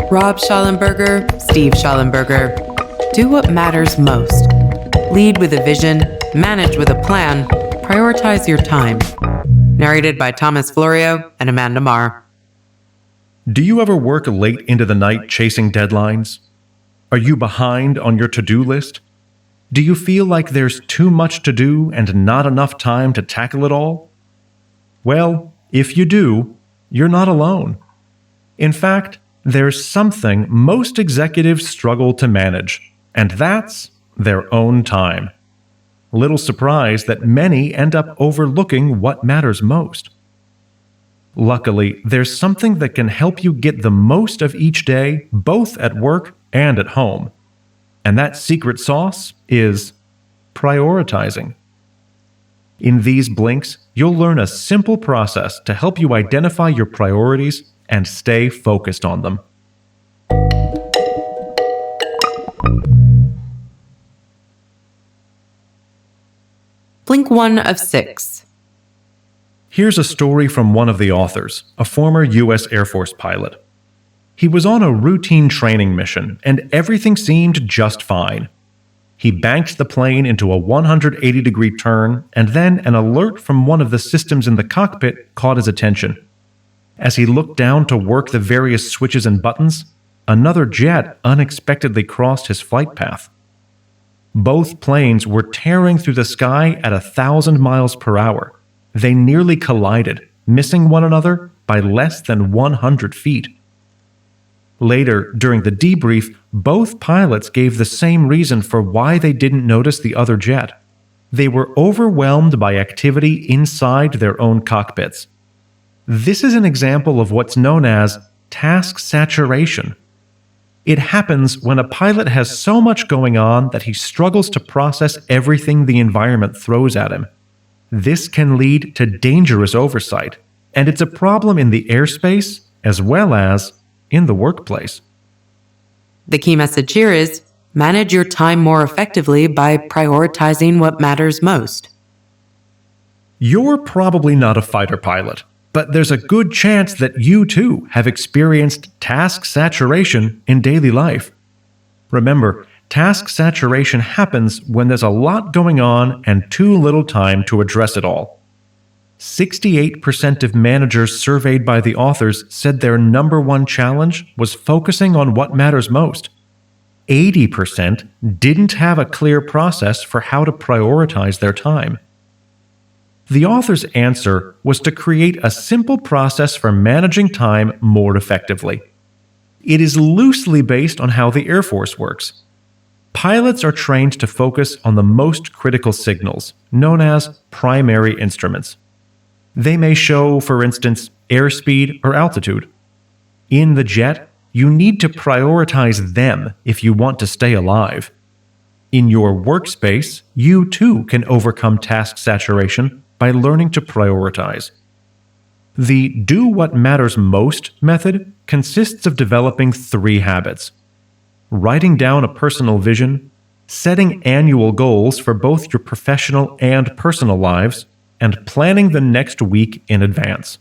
Rob Shallenberger, Steve Shallenberger. Do what matters most. Lead with a vision, manage with a plan, prioritize your time. Narrated by Thomas Florio and Amanda Marr. Do you ever work late into the night chasing deadlines? Are you behind on your to-do list? Do you feel like there's too much to do and not enough time to tackle it all? Well, if you do, you're not alone. In fact, there's something most executives struggle to manage, and that's their own time. Little surprise that many end up overlooking what matters most. Luckily, there's something that can help you get the most of each day, both at work and at home. And that secret sauce is prioritizing. In these blinks, you'll learn a simple process to help you identify your priorities and stay focused on them. Blink 1 of 6. Here's a story from one of the authors, a former U.S. Air Force pilot. He was on a routine training mission, and everything seemed just fine. He banked the plane into a 180-degree turn, and then an alert from one of the systems in the cockpit caught his attention. As he looked down to work the various switches and buttons, another jet unexpectedly crossed his flight path. Both planes were tearing through the sky at 1,000 miles per hour. They nearly collided, missing one another by less than 100 feet. Later, during the debrief, both pilots gave the same reason for why they didn't notice the other jet. They were overwhelmed by activity inside their own cockpits. This is an example of what's known as task saturation. It happens when a pilot has so much going on that he struggles to process everything the environment throws at him. This can lead to dangerous oversight, and it's a problem in the airspace as well as in the workplace. The key message here is manage your time more effectively by prioritizing what matters most. You're probably not a fighter pilot, but there's a good chance that you too have experienced task saturation in daily life. Remember, task saturation happens when there's a lot going on and too little time to address it all. 68% of managers surveyed by the authors said their number one challenge was focusing on what matters most. 80% didn't have a clear process for how to prioritize their time. The author's answer was to create a simple process for managing time more effectively. It is loosely based on how the Air Force works. Pilots are trained to focus on the most critical signals, known as primary instruments. They may show, for instance, airspeed or altitude. In the jet, you need to prioritize them if you want to stay alive. In your workspace, you too can overcome task saturation by learning to prioritize. The do what matters most method consists of developing 3 habits: writing down a personal vision, setting annual goals for both your professional and personal lives, and planning the next week in advance.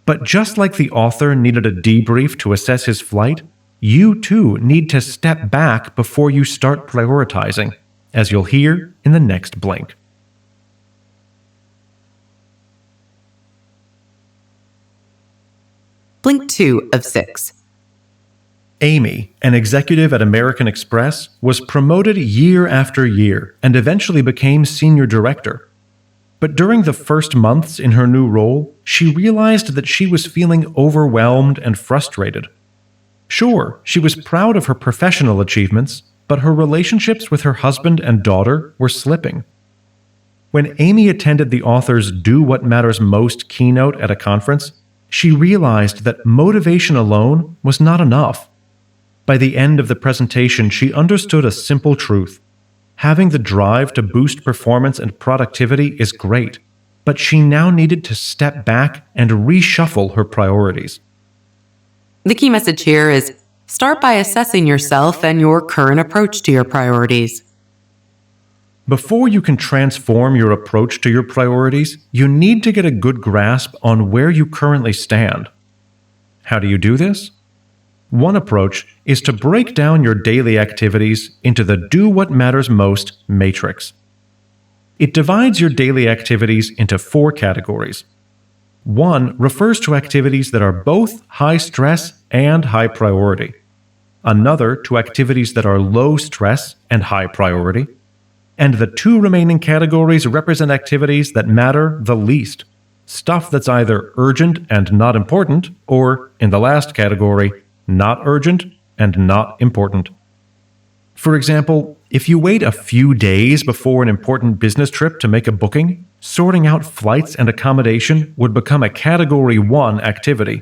But just like the author needed a debrief to assess his flight, you too need to step back before you start prioritizing, as you'll hear in the next blink. Blink 2 of 6. Amy, an executive at American Express, was promoted year after year and eventually became senior director. But during the first months in her new role, she realized that she was feeling overwhelmed and frustrated. Sure, she was proud of her professional achievements, but her relationships with her husband and daughter were slipping. When Amy attended the author's Do What Matters Most keynote at a conference, she realized that motivation alone was not enough. By the end of the presentation, she understood a simple truth. Having the drive to boost performance and productivity is great, but she now needed to step back and reshuffle her priorities. The key message here is start by assessing yourself and your current approach to your priorities. Before you can transform your approach to your priorities, you need to get a good grasp on where you currently stand. How do you do this? One approach is to break down your daily activities into the Do What Matters Most matrix. It divides your daily activities into 4 categories. One refers to activities that are both high stress and high priority. Another to activities that are low stress and high priority. And the 2 remaining categories represent activities that matter the least. Stuff that's either urgent and not important, or, in the last category, not urgent and not important. For example, if you wait a few days before an important business trip to make a booking, sorting out flights and accommodation would become a Category 1 activity.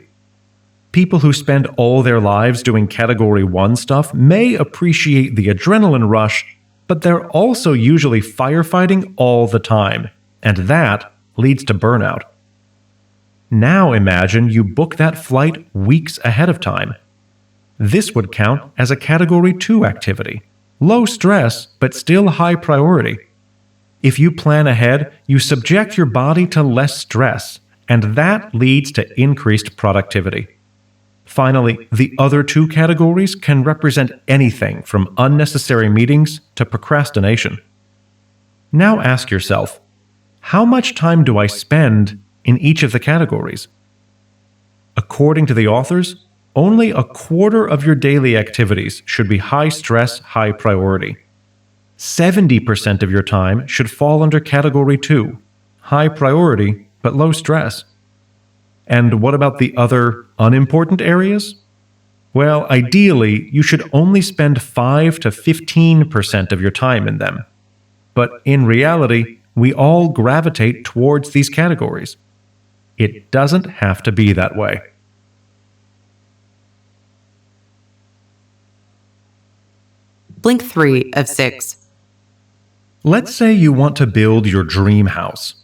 People who spend all their lives doing Category 1 stuff may appreciate the adrenaline rush, but they're also usually firefighting all the time, and that leads to burnout. Now imagine you book that flight weeks ahead of time. This would count as a Category 2 activity. Low stress, but still high priority. If you plan ahead, you subject your body to less stress, and that leads to increased productivity. Finally, the other 2 categories can represent anything from unnecessary meetings to procrastination. Now ask yourself, how much time do I spend in each of the categories? According to the authors, only a quarter of your daily activities should be high stress, high priority. 70% of your time should fall under Category 2, high priority but low stress. And what about the other unimportant areas? Well, ideally, you should only spend 5 to 15% of your time in them. But in reality, we all gravitate towards these categories. It doesn't have to be that way. Blink 3 of 6. Let's say you want to build your dream house.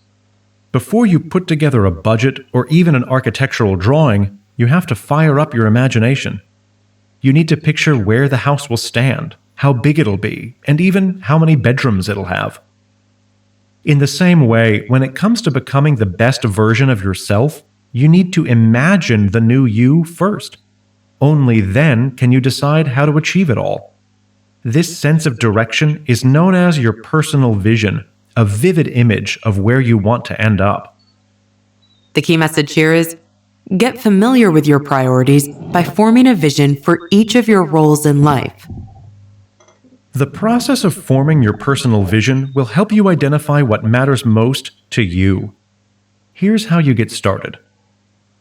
Before you put together a budget or even an architectural drawing, you have to fire up your imagination. You need to picture where the house will stand, how big it'll be, and even how many bedrooms it'll have. In the same way, when it comes to becoming the best version of yourself, you need to imagine the new you first. Only then can you decide how to achieve it all. This sense of direction is known as your personal vision, a vivid image of where you want to end up. The key message here is, get familiar with your priorities by forming a vision for each of your roles in life. The process of forming your personal vision will help you identify what matters most to you. Here's how you get started.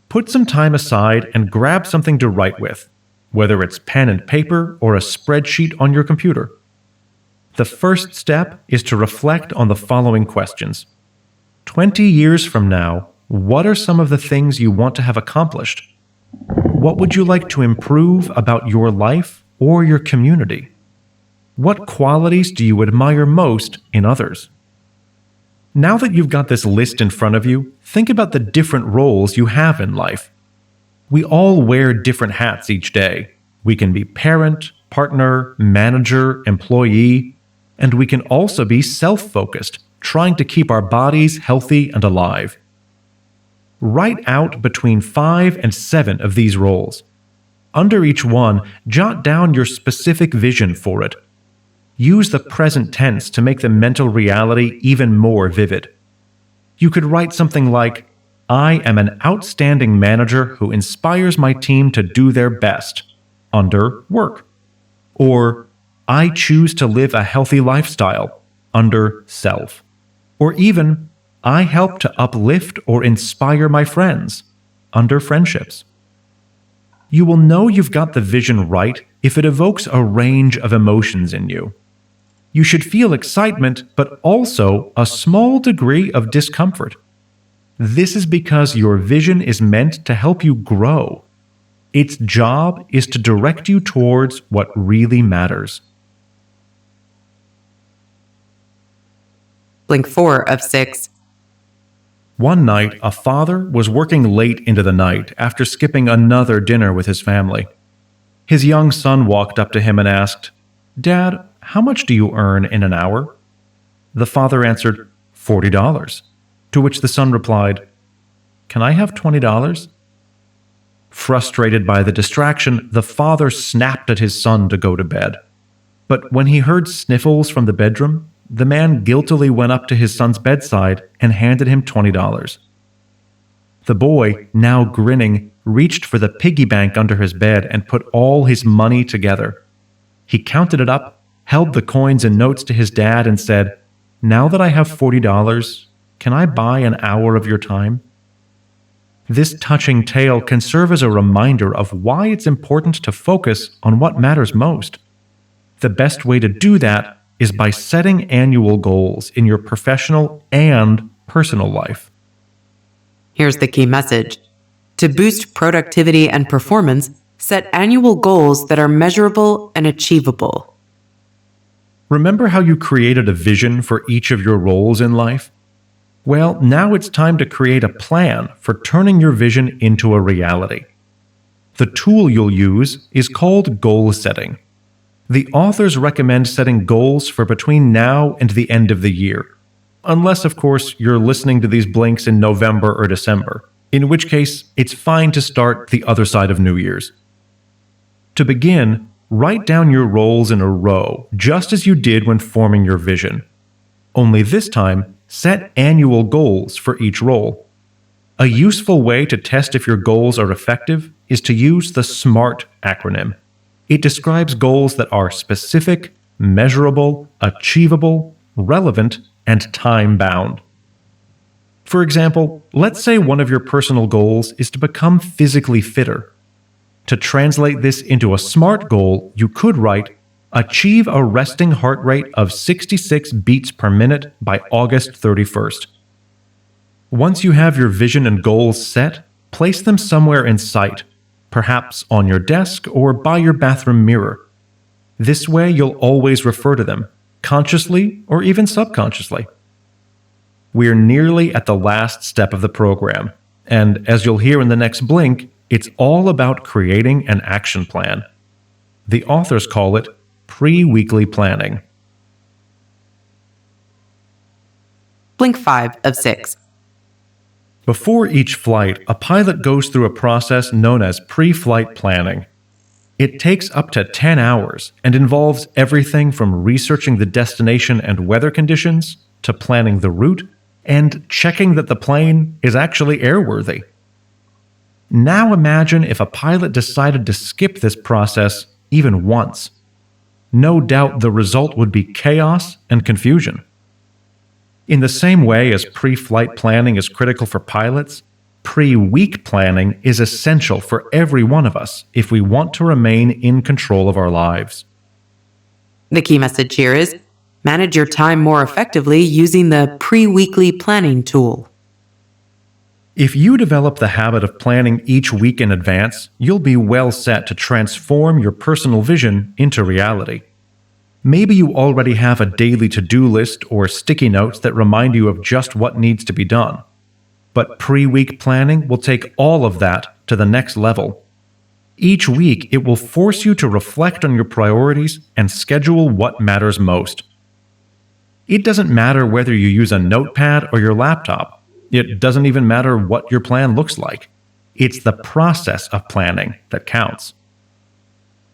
Put some time aside and grab something to write with, whether it's pen and paper or a spreadsheet on your computer. The first step is to reflect on the following questions. 20 years from now, what are some of the things you want to have accomplished? What would you like to improve about your life or your community? What qualities do you admire most in others? Now that you've got this list in front of you, think about the different roles you have in life. We all wear different hats each day. We can be parent, partner, manager, employee, and we can also be self-focused, trying to keep our bodies healthy and alive. Write out between 5 and 7 of these roles. Under each one, jot down your specific vision for it. Use the present tense to make the mental reality even more vivid. You could write something like, I am an outstanding manager who inspires my team to do their best, under work. Or, I choose to live a healthy lifestyle, under self. Or even, I help to uplift or inspire my friends, under friendships. You will know you've got the vision right if it evokes a range of emotions in you. You should feel excitement, but also a small degree of discomfort. This is because your vision is meant to help you grow. Its job is to direct you towards what really matters. Blink 4 of 6. One night, a father was working late into the night after skipping another dinner with his family. His young son walked up to him and asked, Dad, how much do you earn in an hour? The father answered, $40. To which the son replied, Can I have $20? Frustrated by the distraction, the father snapped at his son to go to bed. But when he heard sniffles from the bedroom, the man guiltily went up to his son's bedside and handed him $20. The boy, now grinning, reached for the piggy bank under his bed and put all his money together. He counted it up, held the coins and notes to his dad, and said, "Now that I have $40, can I buy an hour of your time?" This touching tale can serve as a reminder of why it's important to focus on what matters most. The best way to do that is by setting annual goals in your professional and personal life. Here's the key message. To boost productivity and performance, set annual goals that are measurable and achievable. Remember how you created a vision for each of your roles in life? Well, now it's time to create a plan for turning your vision into a reality. The tool you'll use is called goal setting. The authors recommend setting goals for between now and the end of the year, unless, of course, you're listening to these blinks in November or December, in which case it's fine to start the other side of New Year's. To begin, write down your roles in a row, just as you did when forming your vision. Only this time, set annual goals for each role. A useful way to test if your goals are effective is to use the SMART acronym. It describes goals that are specific, measurable, achievable, relevant, and time-bound. For example, let's say one of your personal goals is to become physically fitter. To translate this into a SMART goal, you could write, achieve a resting heart rate of 66 beats per minute by August 31st. Once you have your vision and goals set, place them somewhere in sight, perhaps on your desk or by your bathroom mirror. This way you'll always refer to them, consciously or even subconsciously. We're nearly at the last step of the program, and as you'll hear in the next blink, it's all about creating an action plan. The authors call it pre-weekly planning. Blink 5 of 6. Before each flight, a pilot goes through a process known as pre-flight planning. It takes up to 10 hours and involves everything from researching the destination and weather conditions to planning the route and checking that the plane is actually airworthy. Now imagine if a pilot decided to skip this process even once. No doubt the result would be chaos and confusion. In the same way as pre-flight planning is critical for pilots, pre-week planning is essential for every one of us if we want to remain in control of our lives. The key message here is manage your time more effectively using the pre-weekly planning tool. If you develop the habit of planning each week in advance, you'll be well set to transform your personal vision into reality. Maybe you already have a daily to-do list or sticky notes that remind you of just what needs to be done. But pre-week planning will take all of that to the next level. Each week, it will force you to reflect on your priorities and schedule what matters most. It doesn't matter whether you use a notepad or your laptop. It doesn't even matter what your plan looks like. It's the process of planning that counts.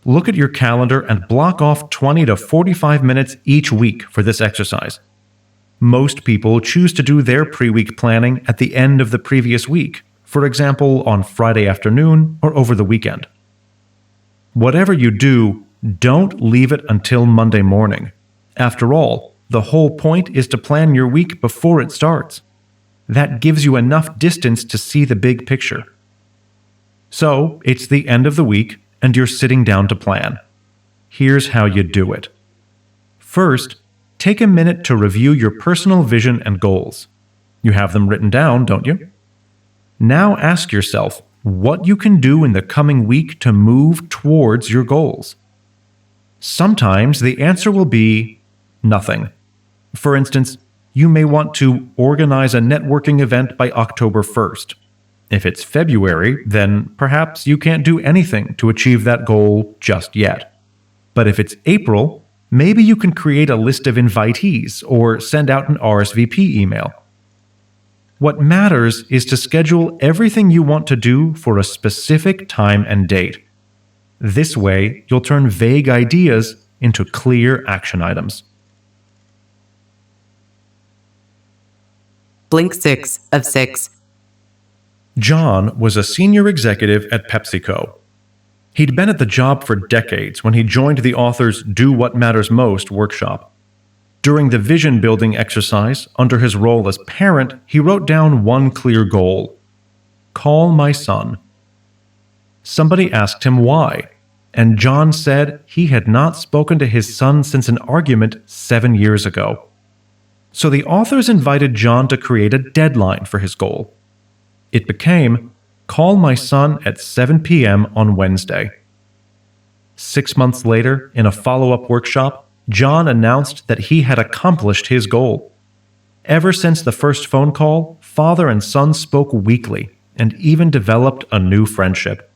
Look at your calendar and block off 20 to 45 minutes each week for this exercise. Most people choose to do their pre-week planning at the end of the previous week, for example, on Friday afternoon or over the weekend. Whatever you do, don't leave it until Monday morning. After all, the whole point is to plan your week before it starts. That gives you enough distance to see the big picture. So, it's the end of the week, and you're sitting down to plan. Here's how you do it. First, take a minute to review your personal vision and goals. You have them written down, don't you? Now ask yourself what you can do in the coming week to move towards your goals. Sometimes the answer will be nothing. For instance, you may want to organize a networking event by October 1st. If it's February, then perhaps you can't do anything to achieve that goal just yet. But if it's April, maybe you can create a list of invitees or send out an RSVP email. What matters is to schedule everything you want to do for a specific time and date. This way, you'll turn vague ideas into clear action items. Blink 6 of 6. John was a senior executive at PepsiCo. He'd been at the job for decades when he joined the author's Do What Matters Most workshop. During the vision building exercise, under his role as parent, he wrote down one clear goal: call my son. Somebody asked him why, and John said he had not spoken to his son since an argument 7 years ago. So the authors invited John to create a deadline for his goal. It became, call my son at 7 p.m. on Wednesday. 6 months later, in a follow-up workshop, John announced that he had accomplished his goal. Ever since the first phone call, father and son spoke weekly and even developed a new friendship.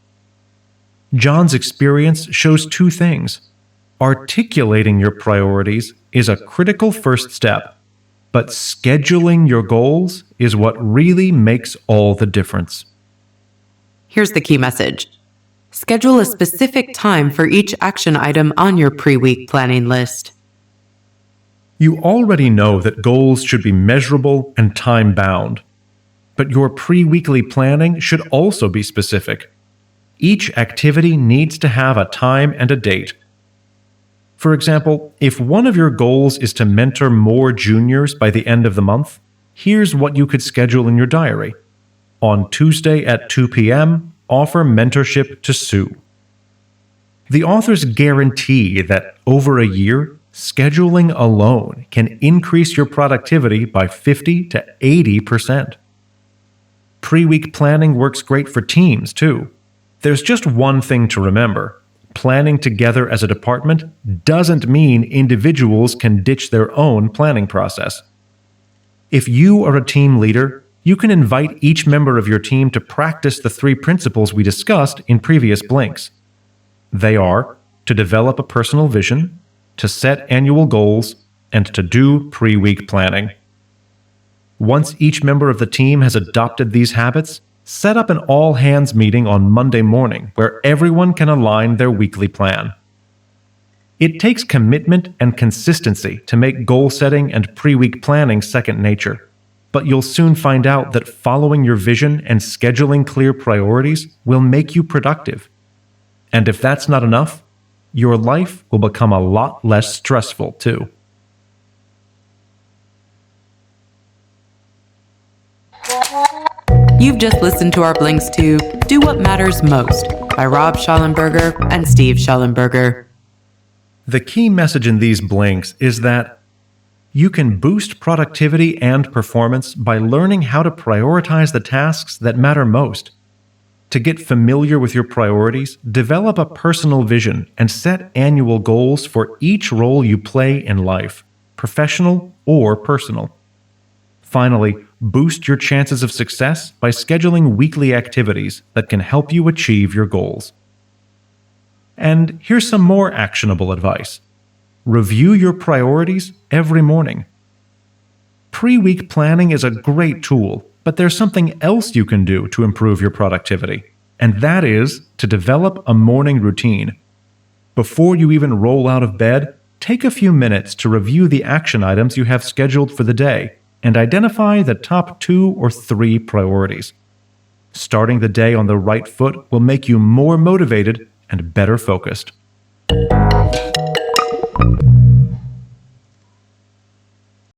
John's experience shows two things. Articulating your priorities is a critical first step, but scheduling your goals is what really makes all the difference. Here's the key message. Schedule a specific time for each action item on your pre-week planning list. You already know that goals should be measurable and time-bound, but your pre-weekly planning should also be specific. Each activity needs to have a time and a date. For example, if one of your goals is to mentor more juniors by the end of the month, here's what you could schedule in your diary. On Tuesday at 2 p.m., offer mentorship to Sue. The authors guarantee that over a year, scheduling alone can increase your productivity by 50 to 80%. Pre-week planning works great for teams, too. There's just one thing to remember. Planning together as a department doesn't mean individuals can ditch their own planning process. If you are a team leader, you can invite each member of your team to practice the 3 principles we discussed in previous blinks. They are to develop a personal vision, to set annual goals, and to do pre-week planning. Once each member of the team has adopted these habits, set up an all-hands meeting on Monday morning where everyone can align their weekly plan. It takes commitment and consistency to make goal setting and pre-week planning second nature, but you'll soon find out that following your vision and scheduling clear priorities will make you productive. And if that's not enough, your life will become a lot less stressful too. You've just listened to our blinks to Do What Matters Most by Rob Shallenberger and Steve Shallenberger. The key message in these blinks is that you can boost productivity and performance by learning how to prioritize the tasks that matter most. To get familiar with your priorities, develop a personal vision and set annual goals for each role you play in life, professional or personal. Finally, boost your chances of success by scheduling weekly activities that can help you achieve your goals. And here's some more actionable advice. Review your priorities every morning. Pre-week planning is a great tool, but there's something else you can do to improve your productivity, and that is to develop a morning routine. Before you even roll out of bed, take a few minutes to review the action items you have scheduled for the day and identify the top 2 or 3 priorities. Starting the day on the right foot will make you more motivated and better focused.